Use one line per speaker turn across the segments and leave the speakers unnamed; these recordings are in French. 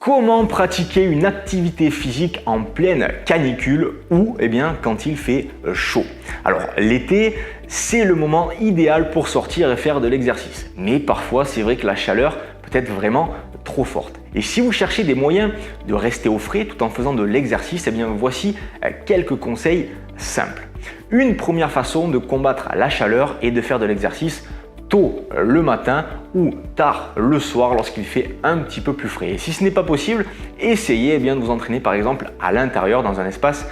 Comment pratiquer une activité physique en pleine canicule ou quand il fait chaud? Alors l'été, c'est le moment idéal pour sortir et faire de l'exercice. Mais parfois, c'est vrai que la chaleur peut être vraiment trop forte. Et si vous cherchez des moyens de rester au frais tout en faisant de l'exercice, voici quelques conseils simples. Une première façon de combattre la chaleur est de faire de l'exercice tôt le matin ou tard le soir lorsqu'il fait un petit peu plus frais. Et si ce n'est pas possible, essayez de vous entraîner par exemple à l'intérieur dans un espace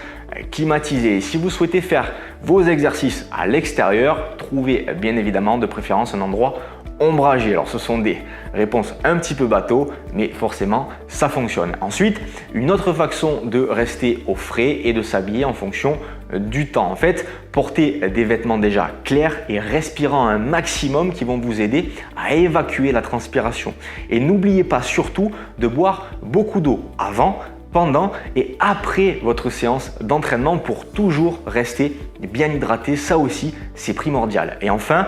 climatisé. Et si vous souhaitez faire vos exercices à l'extérieur, trouvez bien évidemment de préférence un endroit ombragé. Alors ce sont des réponses un petit peu bateau, mais forcément ça fonctionne. Ensuite, une autre façon de rester au frais est de s'habiller en fonction du temps. En fait, portez des vêtements déjà clairs et respirant un maximum qui vont vous aider à évacuer la transpiration. Et n'oubliez pas surtout de boire beaucoup d'eau avant, pendant et après votre séance d'entraînement pour toujours rester bien hydraté. Ça aussi, c'est primordial. Et enfin,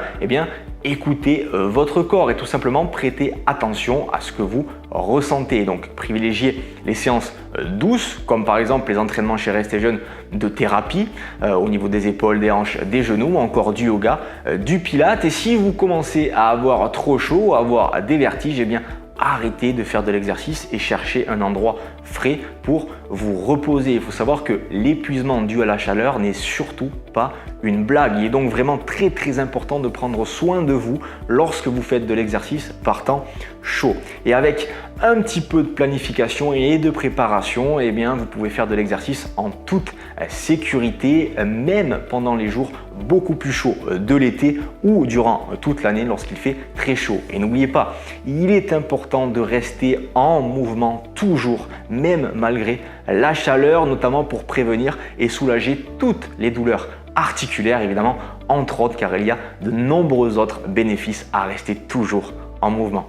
écoutez votre corps et tout simplement prêtez attention à ce que vous ressentez. Donc, privilégiez les séances douces, comme par exemple les entraînements chez Resté Jeune de thérapie au niveau des épaules, des hanches, des genoux, ou encore du yoga, du pilates. Et si vous commencez à avoir trop chaud, à avoir des vertiges, arrêtez de faire de l'exercice et cherchez un endroit frais pour vous reposer. Il faut savoir que l'épuisement dû à la chaleur n'est surtout pas une blague. Il est donc vraiment très important de prendre soin de vous lorsque vous faites de l'exercice par temps chaud. Et avec un petit peu de planification et de préparation, vous pouvez faire de l'exercice en toute sécurité, même pendant les jours beaucoup plus chauds de l'été ou durant toute l'année lorsqu'il fait très chaud. Et n'oubliez pas, il est important de rester en mouvement toujours, même malgré la chaleur, notamment pour prévenir et soulager toutes les douleurs articulaires, évidemment, entre autres, car il y a de nombreux autres bénéfices à rester toujours en mouvement.